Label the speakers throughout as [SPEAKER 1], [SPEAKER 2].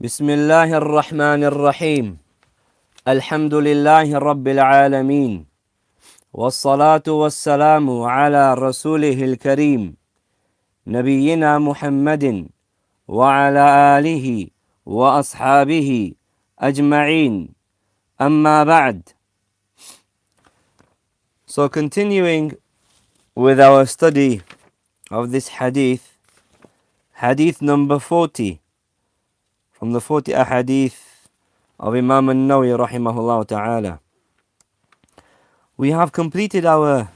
[SPEAKER 1] بسم الله الرحمن الرحيم الحمد لله رب العالمين والصلاة والسلام على رسوله الكريم نبينا محمد وعلى آله وأصحابه أجمعين أما بعد. So continuing with our study of this hadith, hadith number 40 from the 40 ahadith of Imam An-Nawawi rahimahullah ta'ala. We have completed our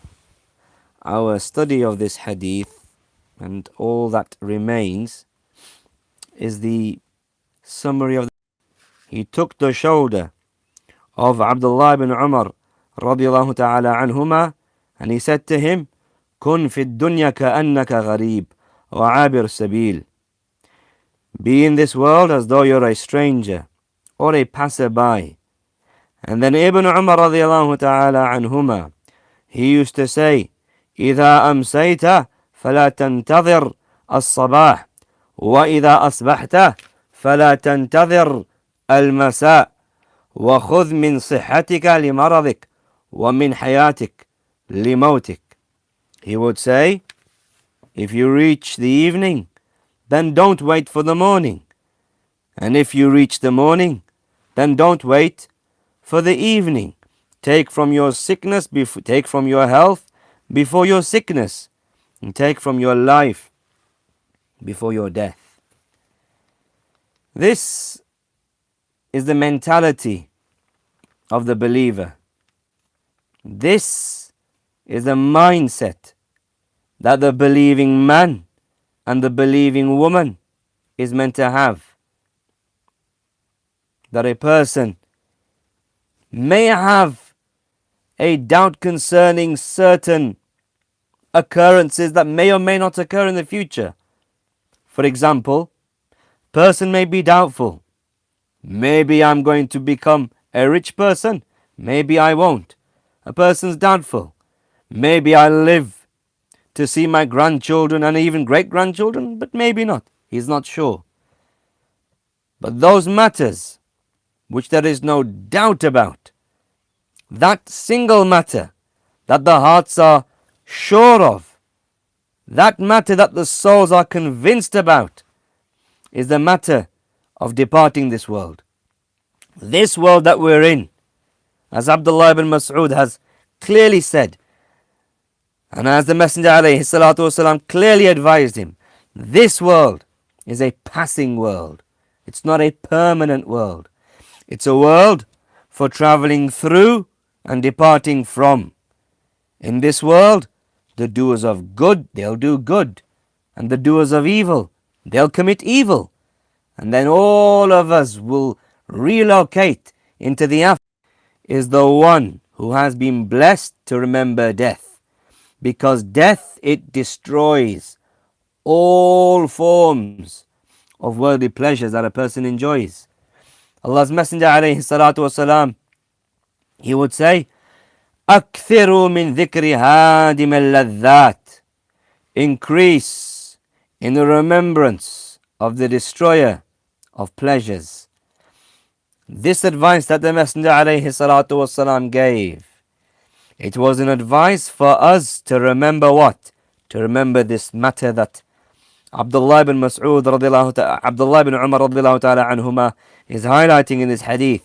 [SPEAKER 1] study of this hadith, and all that remains is the summary of the. He took the shoulder of Abdullah ibn Umar radiyallahu ta'ala anhuma, and he said to him, "Kun fi dunya ka'annaka gharib wa 'abir sabil." Be in this world as though you're a stranger or a passerby. And then Ibn Umar radiyallahu ta'ala anhuma, he used to say, إِذَا أَمْسَيْتَ فَلَا تَنْتَظِرْ الصَّبَاحِ وَإِذَا أَصْبَحْتَ فَلَا تَنْتَظِرْ الْمَسَاءِ وَخُذْ مِنْ صِحَّتِكَ لِمَرَضِكَ وَمِنْ حَيَاتِكَ لِمَوْتِكَ. He would say, if you reach the evening, then don't wait for the morning. And if you reach the morning, then don't wait for the evening. Take from your sickness, take from your health before your sickness, and take from your life before your death. This is the mentality of the believer. This is the mindset that the believing man and the believing woman is meant to have. That a person may have a doubt concerning certain occurrences that may or may not occur in the future. For example, person may be doubtful. Maybe I'm going to become a rich person. Maybe I won't. A person's doubtful. Maybe I'll live to see my grandchildren and even great-grandchildren, but maybe not. He's not sure. But those matters which there is no doubt about, that single matter that the hearts are sure of, that matter that the souls are convinced about, is the matter of departing this world. This world that we're in, as Abdullah ibn Mas'ud has clearly said, and as the Messenger alayhi salatu wasalam clearly advised him, this world is a passing world. It's not a permanent world. It's a world for traveling through and departing from. In this world, the doers of good, they'll do good. And the doers of evil, they'll commit evil. And then all of us will relocate into the afterlife. Is the one who has been blessed to remember death. Because death, it destroys all forms of worldly pleasures that a person enjoys. Allah's Messenger alayhi salatu wasalam, he would say, أَكْثِرُوا مِنْ ذِكْرِ هَادِمَ اللَّذَّاتِ. Increase in the remembrance of the destroyer of pleasures. This advice that the Messenger alayhi salatu wasalam gave, it was an advice for us to remember what? To remember this matter that Abdullah ibn Mas'ud Abdullah ibn Umar radiyallahu ta'ala anhuma is highlighting in this hadith.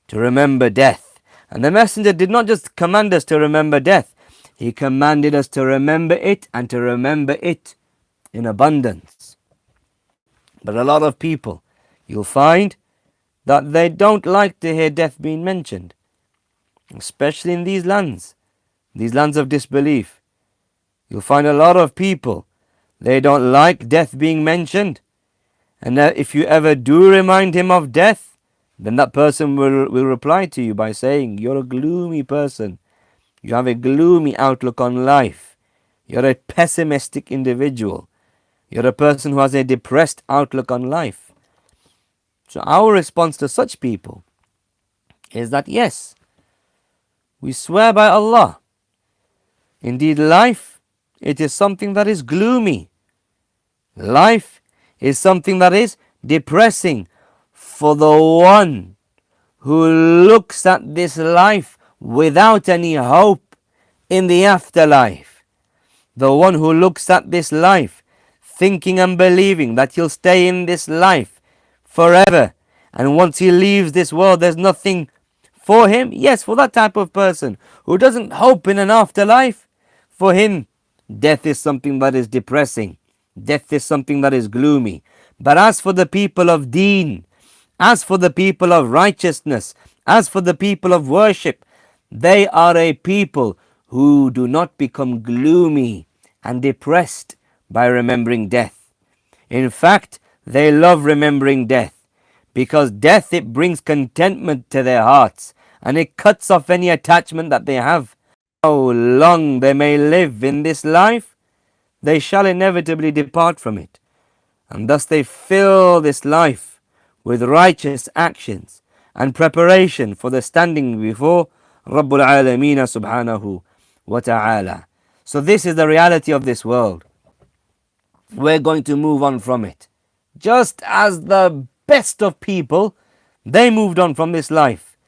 [SPEAKER 1] To remember death. And the Messenger did not just command us to remember death. He commanded us to remember it, and to remember it in abundance. But a lot of people, you'll find that they don't like to hear death being mentioned. Especially in these lands of disbelief. You'll find a lot of people, they don't like death being mentioned. And if you ever do remind him of death, then that person will reply to you by saying, you're a gloomy person. You have a gloomy outlook on life. You're a pessimistic individual. You're a person who has a depressed outlook on life. So our response to such people is that yes, we swear by Allah. Indeed, life, it is something that is gloomy. Life is something that is depressing. for the one who looks at this life without any hope in the afterlife, the one who looks at this life thinking and believing that he'll stay in this life forever, and once he leaves this world there's nothing for him. Yes, for that type of person who doesn't hope in an afterlife, for him death is something that is depressing, death is something that is gloomy. But as for the people of deen, as for the people of righteousness, as for the people of worship, they are a people who do not become gloomy and depressed by remembering death. In fact, they love remembering death, because death, it brings contentment to their hearts, and it cuts off any attachment that they have. How long they may live in this life, they shall inevitably depart from it. And thus they fill this life with righteous actions and preparation for the standing before Rabbul Alameen subhanahu wa ta'ala. So this is the reality of this world. We're going to move on from it. Just as the best of people, they moved on from this life.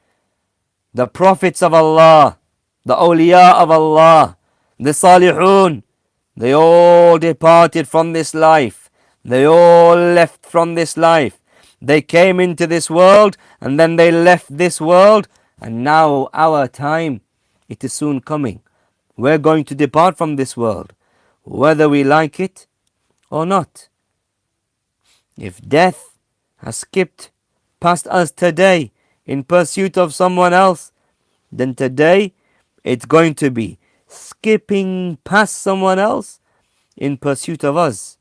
[SPEAKER 1] The prophets of Allah, the awliya of Allah, the salihun, they all departed from this life. They all left from this life. They came into this world and then they left this world, and now our time, it is soon coming. We're going to depart from this world, whether we like it or not. If death has skipped past us today in pursuit of someone else, then today it's going to be skipping past someone else in pursuit of us.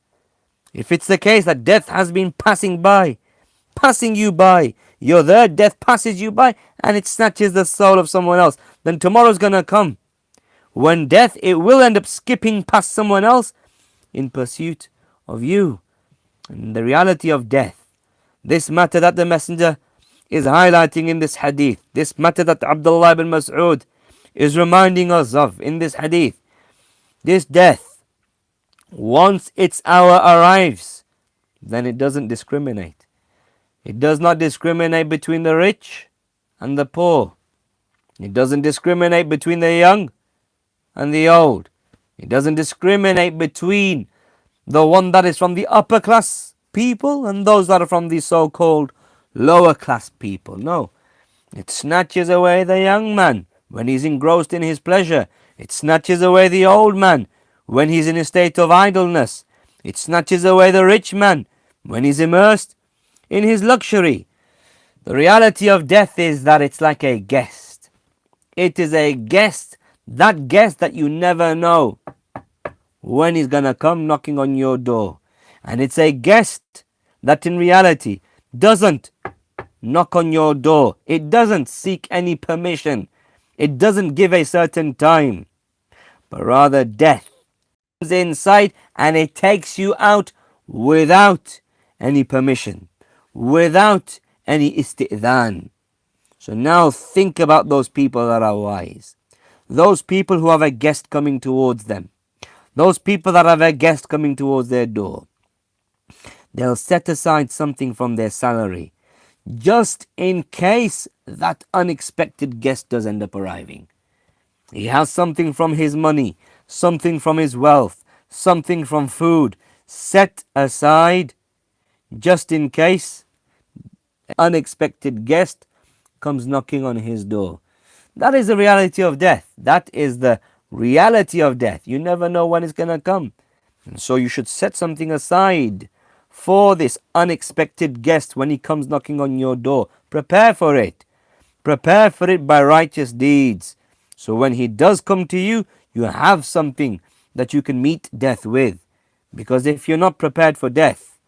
[SPEAKER 1] If it's the case that death has been passing you by, you're there, death passes you by, and it snatches the soul of someone else, then tomorrow's gonna come when death, it will end up skipping past someone else in pursuit of you. And the reality of death, this matter that the Messenger is highlighting in this hadith, this matter that Abdullah ibn Mas'ud is reminding us of in this hadith, this death, once its hour arrives, then it doesn't discriminate. It does not discriminate between the rich and the poor. It doesn't discriminate between the young and the old. It doesn't discriminate between the one that is from the upper class people and those that are from the so-called lower class people. No. It snatches away the young man when he's engrossed in his pleasure. It snatches away the old man when he's in a state of idleness. It snatches away the rich man when he's immersed in his luxury. The reality of death is that it's like a guest. It is a guest, that guest that you never know when he's gonna come knocking on your door. And it's a guest that in reality doesn't knock on your door. It doesn't seek any permission. It doesn't give a certain time. But rather death comes inside and it takes you out without any permission, without any isti'dhan. So now think about those people that are wise. Those people who have a guest coming towards them. Those people that have a guest coming towards their door. They'll set aside something from their salary just in case that unexpected guest does end up arriving. He has something from his money, something from his wealth, something from food set aside just in case an unexpected guest comes knocking on his door. That is the reality of death. That is the reality of death. You never know when it's going to come. And so you should set something aside for this unexpected guest when he comes knocking on your door. Prepare for it. Prepare for it by righteous deeds. So when he does come to you, you have something that you can meet death with. Because if you're not prepared for death,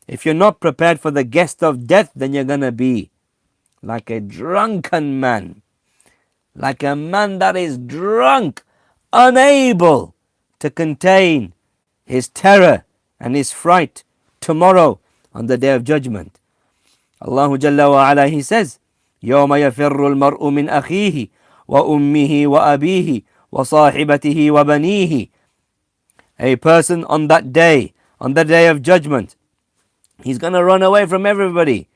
[SPEAKER 1] if you're not prepared for the guest of death, then you're going to be like a drunken man. Like a man that is drunk, unable to contain his terror and his fright tomorrow on the day of judgment. Allah Jalla wa Ala, He says, يَوْمَ يَفِرُّ الْمَرْءُ مِنْ أَخِيهِ وَأُمِّهِ وَأَبِيهِ وَصَاحِبَتِهِ وَبَنِيهِ. A person on that day, on the day of judgment, he's going to run away from everybody.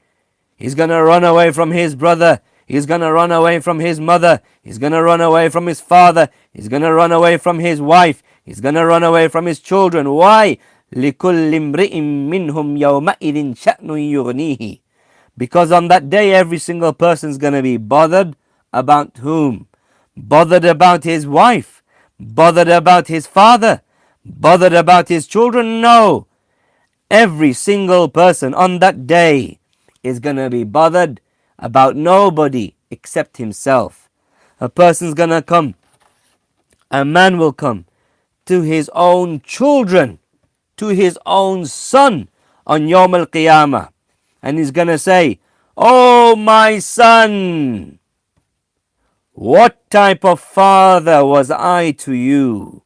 [SPEAKER 1] He's going to run away from his brother. He's going to run away from his mother. He's going to run away from his father. He's going to run away from his wife. He's going to run away from his children. Why? لِكُلِّ امْرِئٍ مِّنْهُمْ يَوْمَئِذٍ شَأْنٌ يُغْنِيهِ. Because on that day, every single person's going to be bothered about whom? Bothered about his wife. Bothered about his father. Bothered about his children? No. Every single person on that day is going to be bothered about nobody except himself. A person's going to come, a man will come to his own children, to his own son on Yawm al-Qiyamah, and he's going to say, "Oh my son, what type of father was I to you?"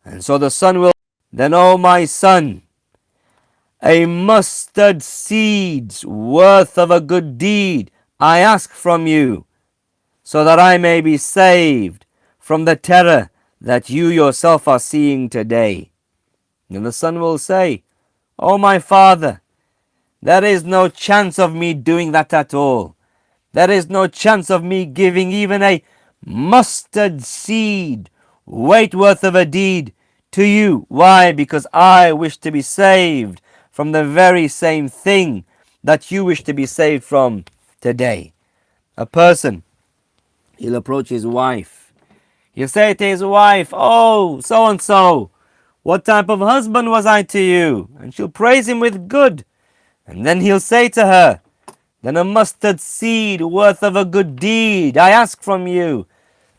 [SPEAKER 1] And so the son will, then, "Oh my son, a mustard seed's worth of a good deed I ask from you, so that I may be saved from the terror that you yourself are seeing today." And the son will say, "Oh my father, there is no chance of me doing that at all. There is no chance of me giving even a mustard seed weight worth of a deed to you." Why? Because I wish to be saved from the very same thing that you wish to be saved from today. A person, he'll approach his wife. He'll say to his wife, "Oh, so and so, what type of husband was I to you?" And she'll praise him with good. And then he'll say to her, "Then a mustard seed worth of a good deed I ask from you,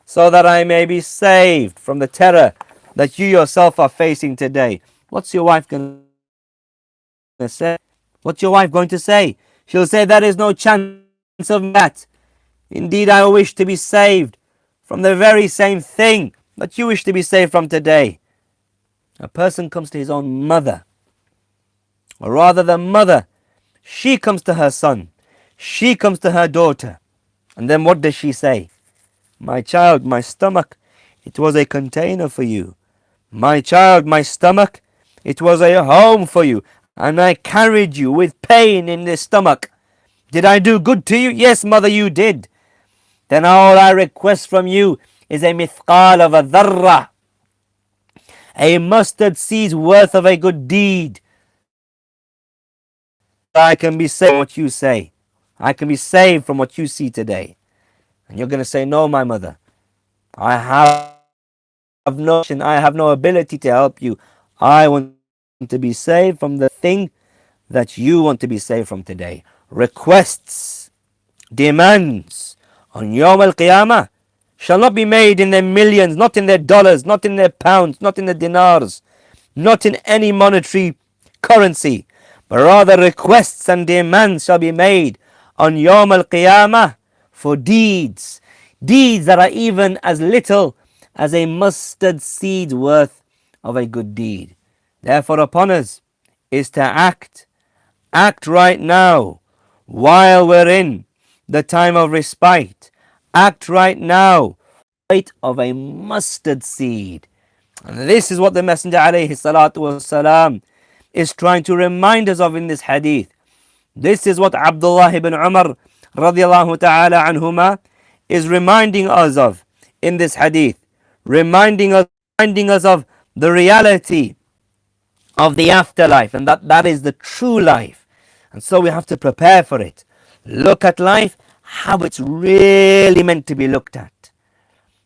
[SPEAKER 1] so that I may be saved from the terror that you yourself are facing today." What's your wife going to say? What's your wife going to say? She'll say, "There is no chance of that. Indeed, I wish to be saved from the very same thing that you wish to be saved from today." A person comes to his own mother, or rather the mother, she comes to her son, she comes to her daughter, and then what does she say? "My child, my stomach, it was a container for you. My child, my stomach, it was a home for you, and I carried you with pain in the stomach. Did I do good to you? Yes, mother, you did. Then all I request from you is a mithqal of a dharra, a mustard seed's worth of a good deed. I can be saved from what you say. I can be saved from what you see today." And you're going to say, "No, my mother, I have no ability to help you. I want to be saved from the thing that you want to be saved from today." Requests, demands on Yawm al-Qiyamah shall not be made in their millions, not in their dollars, not in their pounds, not in their dinars, not in any monetary currency, but rather requests and demands shall be made on Yawm al-Qiyamah for deeds that are even as little as a mustard seed's worth of a good deed. Therefore upon us is to act right now while we're in the time of respite. Act right now, weight of a mustard seed. And this is what the Messenger alayhi salatu wasalam is trying to remind us of in this hadith. This is what Abdullah ibn Umar radiallahu ta'ala anhuma is reminding us of in this hadith, reminding us of the reality of the afterlife, and that is the true life. And so we have to prepare for it. Look at life how it's really meant to be looked at.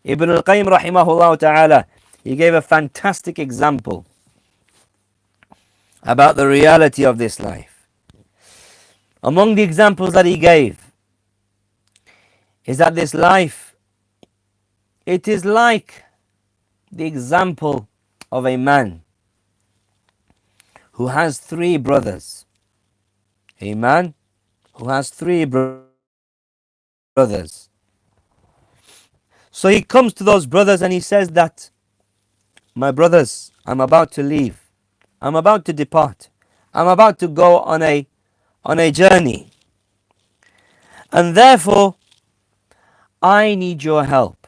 [SPEAKER 1] Ibn al-Qayyim rahimahullah ta'ala, he gave a fantastic example about the reality of this life. Among the examples that he gave is that this life, it is like the example of a man who has 3 brothers. A man who has 3 brothers. So he comes to those brothers and he says that, "My brothers, I'm about to leave. I'm about to depart. I'm about to go on a journey. And therefore, I need your help,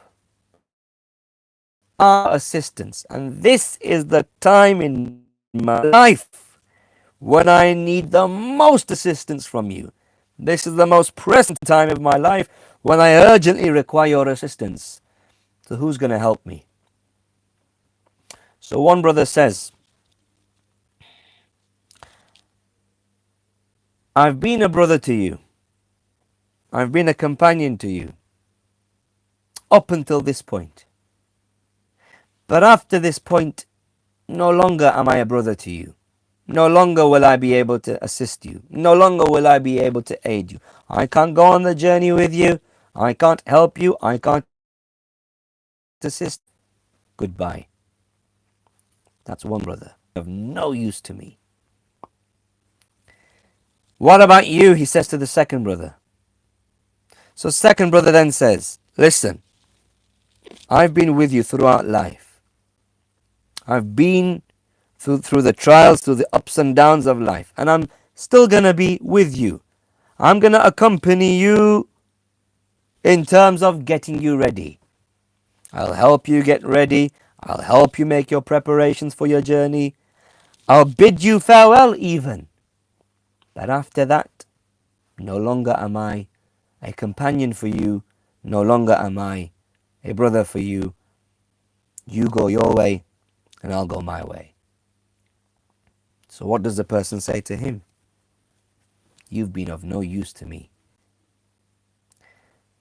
[SPEAKER 1] our assistance. And this is the time in my life when I need the most assistance from you. This is the most pressing time of my life when I urgently require your assistance. So who's going to help me? So one brother says, I've been a brother to you. I've been a companion to you up until this point. But after this point, no longer am I a brother to you. No longer will I be able to assist you. No longer will I be able to aid you. I can't go on the journey with you. I can't help you. I can't assist. Goodbye. That's one brother of no use to me. What about you? He says to the second brother. So second brother then says, listen, I've been with you throughout life. I've been through the trials, through the ups and downs of life. And I'm still going to be with you. I'm going to accompany you in terms of getting you ready. I'll help you get ready. I'll help you make your preparations for your journey. I'll bid you farewell even. But after that, no longer am I a companion for you. No longer am I a brother for you. You go your way and I'll go my way. So what does the person say to him? You've been of no use to me.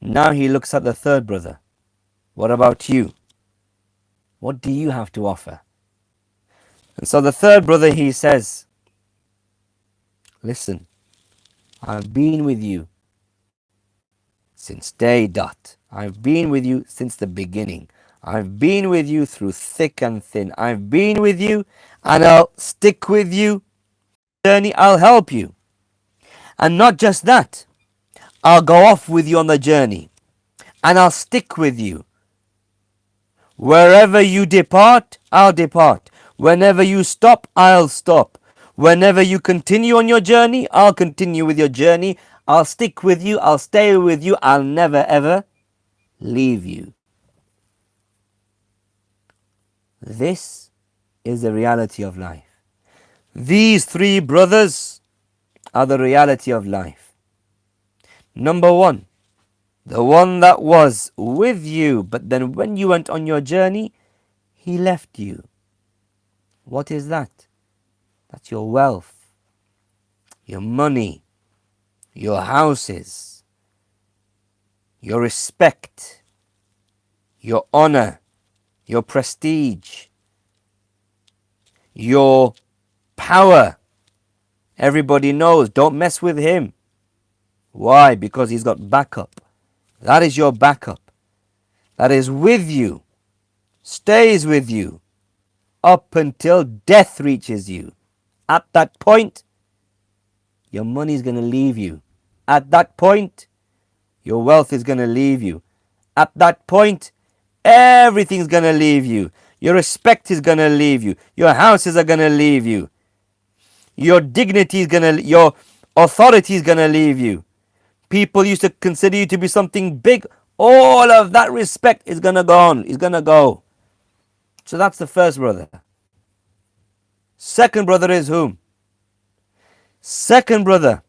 [SPEAKER 1] Now he looks at the third brother. What about you? What do you have to offer? And so the third brother, he says, listen, I've been with you since day dot. I've been with you since the beginning. I've been with you through thick and thin. I've been with you and I'll stick with you. Journey, I'll help you. And not just that, I'll go off with you on the journey and I'll stick with you. Wherever you depart, I'll depart. Whenever you stop, I'll stop. Whenever you continue on your journey, I'll continue with your journey. I'll stick with you. I'll stay with you. I'll never ever leave you. This is the reality of life. These three brothers are the reality of life. Number one, the one that was with you, but then when you went on your journey, he left you. What is that? That's your wealth, your money, your houses, your respect, your honor, your prestige, your power. Everybody knows, don't mess with him. Why? Because he's got backup. That is your backup. That is with you, stays with you, up until death reaches you. At that point, your money is going to leave you. At that point, your wealth is going to leave you. At that point, everything's going to leave you. Your respect is going to leave you. Your houses are going to leave you. Your dignity is going to, your authority is going to leave you. People used to consider you to be something big. All of that respect is going to go on. Is going to go. So that's the first brother. Second brother is whom? Second brother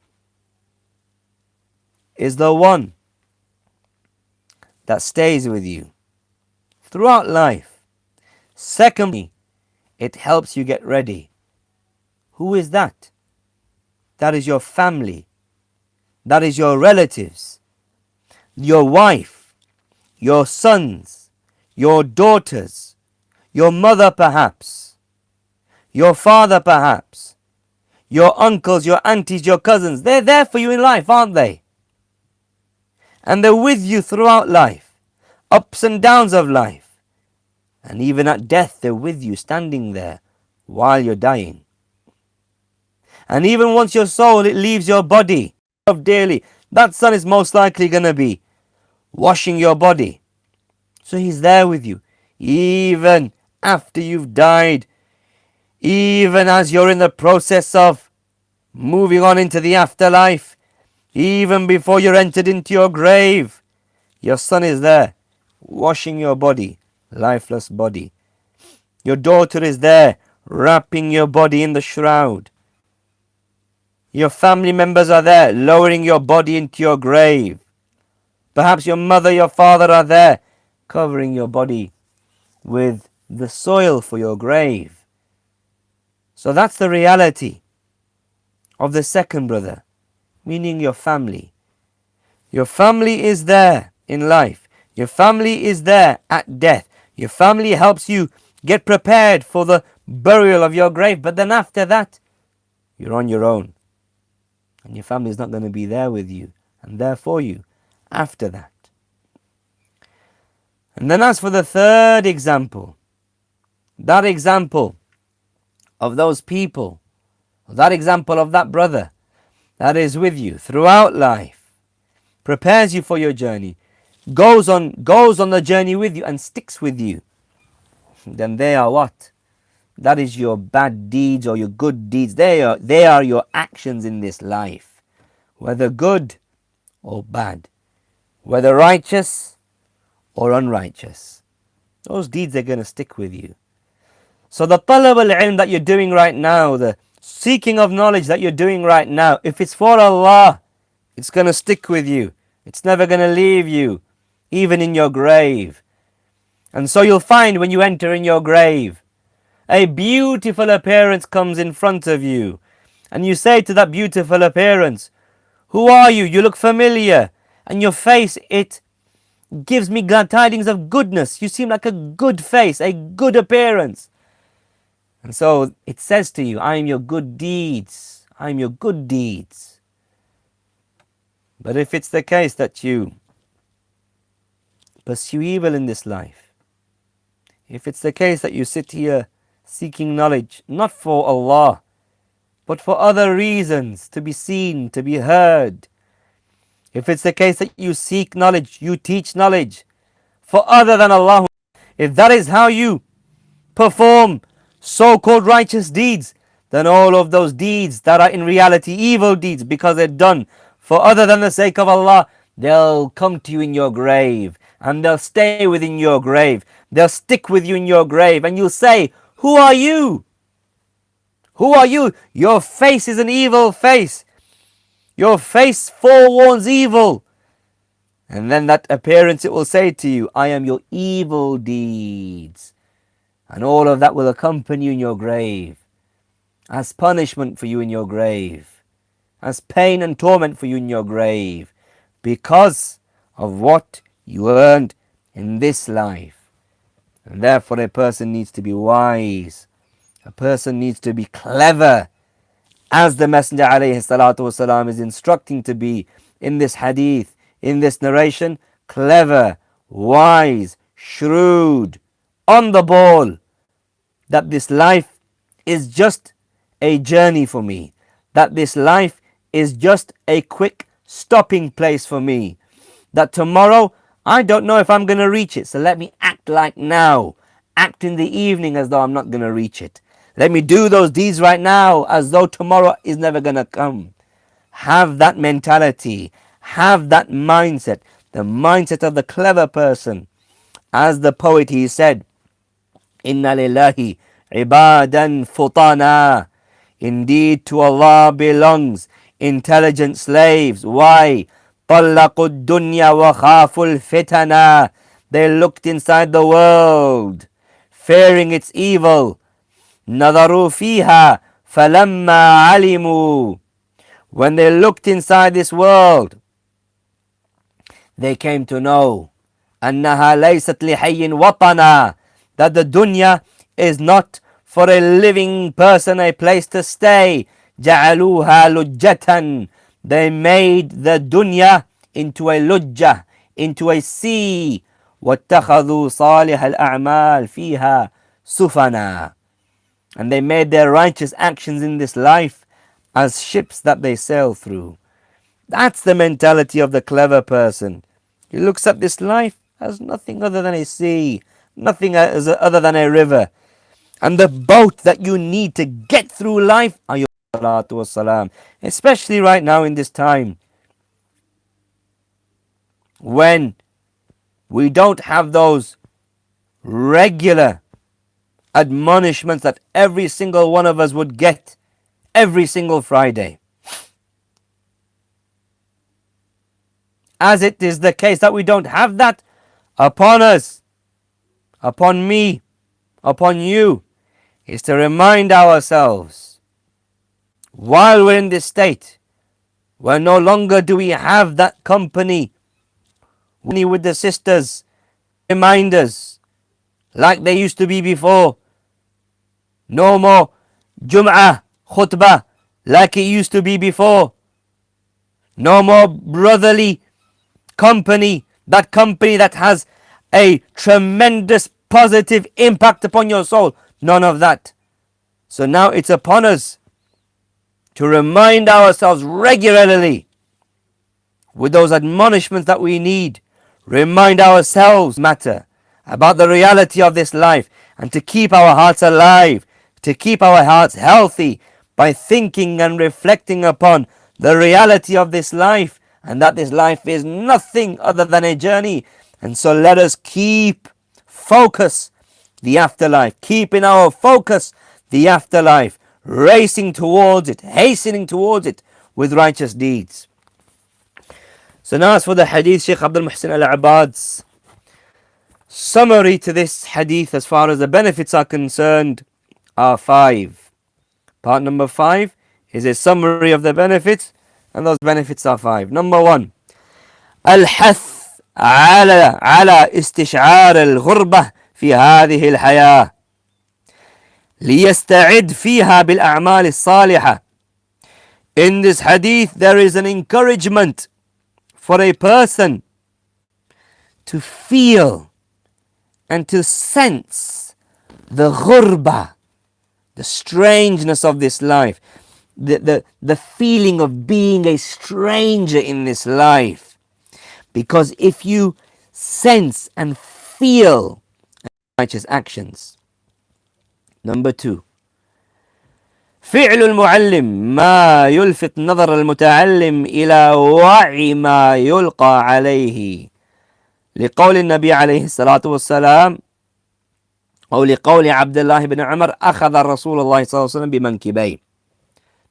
[SPEAKER 1] is the one that stays with you throughout life. Secondly, it helps you get ready. Who is that? That is your family. That is your relatives, your wife, your sons, your daughters, your mother perhaps, your father perhaps, your uncles, your aunties, your cousins. They're there for you in life, aren't they? And they're with you throughout life, ups and downs of life. And even at death, they're with you, standing there while you're dying. And even once your soul, it leaves your body, of daily, that son is most likely going to be washing your body. So he's there with you, even after you've died, even as you're in the process of moving on into the afterlife, even before you're entered into your grave. Your son is there, washing your body, lifeless body. Your daughter is there, wrapping your body in the shroud. Your family members are there, lowering your body into your grave. Perhaps your mother, your father are there, covering your body with the soil for your grave. So that's the reality of the second brother, meaning your family. Your family is there in life. Your family is there at death. Your family helps you get prepared for the burial of your grave. But then after that, you're on your own. And your family is not going to be there with you and there for you after that. And then as for the third example, that example of those people, that example of that brother that is with you throughout life, prepares you for your journey, goes on the journey with you and sticks with you, then they are what? That is your bad deeds or your good deeds. They are your actions in this life, whether good or bad, whether righteous or unrighteous. Those deeds are going to stick with you. So the talab al-ilm that you're doing right now, the seeking of knowledge that you're doing right now, if it's for Allah, it's going to stick with you. It's never going to leave you, even in your grave. And so you'll find when you enter in your grave, a beautiful appearance comes in front of you. And you say to that beautiful appearance, "Who are you? You look familiar." And your face, it gives me glad tidings of goodness. You seem like a good face, a good appearance. And so it says to you, I am your good deeds. I am your good deeds. But if it's the case that you pursue evil in this life, if it's the case that you sit here seeking knowledge, not for Allah, but for other reasons, to be seen, to be heard, if it's the case that you seek knowledge, you teach knowledge for other than Allah, if that is how you perform so-called righteous deeds, then all of those deeds that are in reality evil deeds because they're done for other than the sake of Allah, they'll come to you in your grave and they'll stay within your grave. They'll stick with you in your grave and you'll say, "Who are you? Who are you? Your face is an evil face. Your face forewarns evil." And then that appearance, it will say to you, "I am your evil deeds." And all of that will accompany you in your grave, as punishment for you in your grave, as pain and torment for you in your grave, because of what you earned in this life. And therefore a person needs to be wise. A person needs to be clever, as the Messenger ﷺ is instructing to be in this hadith, in this narration. Clever, wise, shrewd, on the ball, that this life is just a journey for me, that this life is just a quick stopping place for me, that tomorrow I don't know if I'm going to reach it, so let me act like now, act in the evening as though I'm not going to reach it. Let me do those deeds right now as though tomorrow is never going to come. Have that mentality, have that mindset, the mindset of the clever person. As the poet, he said, "Inna lillahi ibadan futana." Indeed, to Allah belongs intelligent slaves. Why? طَلَّقُوا الدُّنْيَا وَخَافُوا الْفِتَنَا. They looked inside the world, fearing its evil. نَظَرُوا فِيهَا فَلَمَّا عَلِمُوا. When they looked inside this world, they came to know أَنَّهَا لَيْسَتْ لِحَيٍّ وَطَنًا, that the dunya is not for a living person a place to stay. جَعَلُوهَا لُجَّةً. They made the dunya into a lujjah, into a sea. وَاتَّخَذُوا صَالِحَ الْأَعْمَالِ فِيهَا سُفَنًا. And they made their righteous actions in this life as ships that they sail through. That's the mentality of the clever person. He looks at this life as nothing other than a sea, nothing other than a river. And the boat that you need to get through life are your salatu wassalam. Especially right now in this time, when we don't have those regular admonishments that every single one of us would get every single Friday. as it is the case that we don't have that upon us, upon me, upon you, is to remind ourselves while we're in this state where no longer do we have that company with the sisters, reminders like they used to be before. No more Jum'ah, khutbah like it used to be before. No more brotherly company, that company that has a tremendous positive impact upon your soul. None of that. So now it's upon us to remind ourselves regularly with those admonishments that we need. Remind ourselves matter about the reality of this life, and to keep our hearts alive, to keep our hearts healthy by thinking and reflecting upon the reality of this life, and that this life is nothing other than a journey. And so let us keep focus the afterlife, keep in our focus the afterlife, racing towards it, hastening towards it with righteous deeds. So now as for the hadith, Shaykh Abdul Muhsin al-Abad's summary to this hadith as far as the benefits are concerned are 5. Part number 5 is a summary of the benefits, and those benefits are 5. Number 1, الحث على استشعار الغربة في هذه الحياة ليستعد فيها بالأعمال الصالحة. In this hadith there is an encouragement for a person to feel and to sense the ghurba, the strangeness of this life, the feeling of being a stranger in this life. Because if you sense and feel righteous actions. Number 2, فعل المعلم ما يلفت نظر المتعلم إلى وعي ما يلقى عليه، لقول النبي عليه الصلاة والسلام أو لقول عبد الله بن عمر أخذ رسول الله صلى الله عليه وسلم بمنكبيه.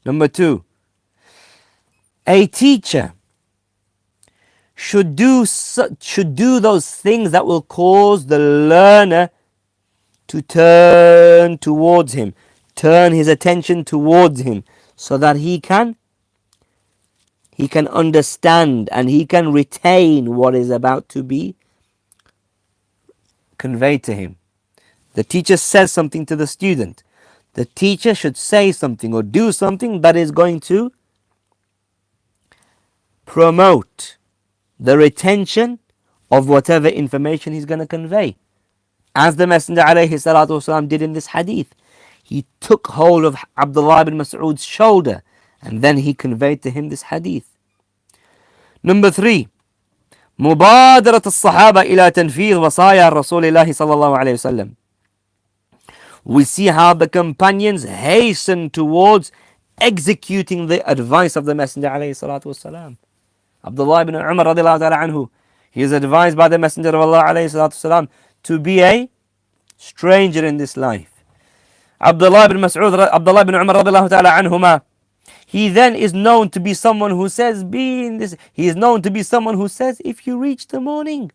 [SPEAKER 1] Number 2, a teacher should do those things that will cause the learner to turn towards him, turn his attention towards him, so that he can understand and he can retain what is about to be conveyed to him. The teacher says something to the student. The teacher should say something or do something that is going to promote the retention of whatever information he's going to convey. As the Messenger ﷺ did in this hadith. He took hold of Abdullah ibn Mas'ud's shoulder and then he conveyed to him this hadith. Number 3, مبادرة الصحابة إلى تنفيذ وصايا رسول الله صلى الله عليه وسلم. We see how the companions hasten towards executing the advice of the Messenger ﷺ. Abdullah ibn Umar radiallahu ta'ala anhu, he is advised by the Messenger of Allah ﷺ to be a stranger in this life. Abdullah ibn Umar radiallahu ta'ala anhuma, he then is known to be someone who says, he is known to be someone who says, if you reach the morning,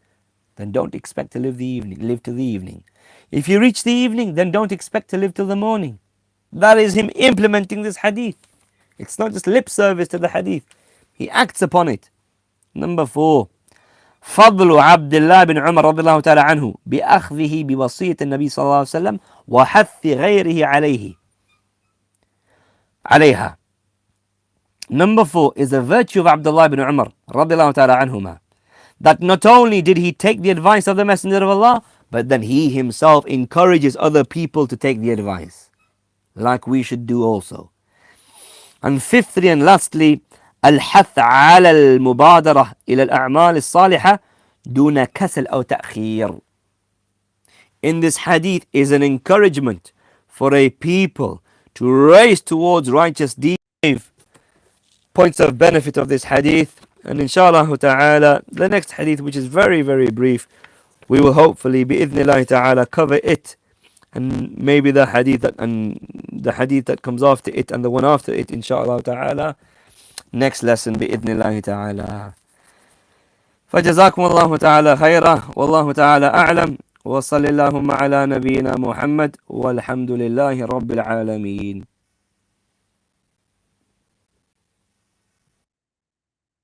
[SPEAKER 1] then don't expect to live till the evening. If you reach the evening, then don't expect to live till the morning. That is him implementing this hadith. It's not just lip service to the hadith. He acts upon it. Number 4, فضل عبد الله بن عمر رضي الله تعالى عنه بأخذه بوصية النبي صلى الله عليه وسلم وحث غيره عليها. Number 4 is the virtue of Abdullah ibn Umar رضي الله تعالى عنهما, that not only did he take the advice of the Messenger of Allah, but then he himself encourages other people to take the advice, like we should do also. And fifthly and lastly, الحث على المبادرة إلى الأعمال الصالحة دون كسل أو تأخير. In this hadith is an encouragement for a people to race towards righteous deeds. Points of benefit of this hadith, and inshallah ta'ala the next hadith, which is very very brief, we will hopefully bi'idhnillahi ta'ala cover it, and maybe the hadith that comes after it and the one after it, inshallah ta'ala, next lesson bi'idhnillahi ta'ala. فجزاكم الله تعالى خيرا والله تعالى أعلم وصل اللهم على نبينا محمد والحمد لله رب العالمين.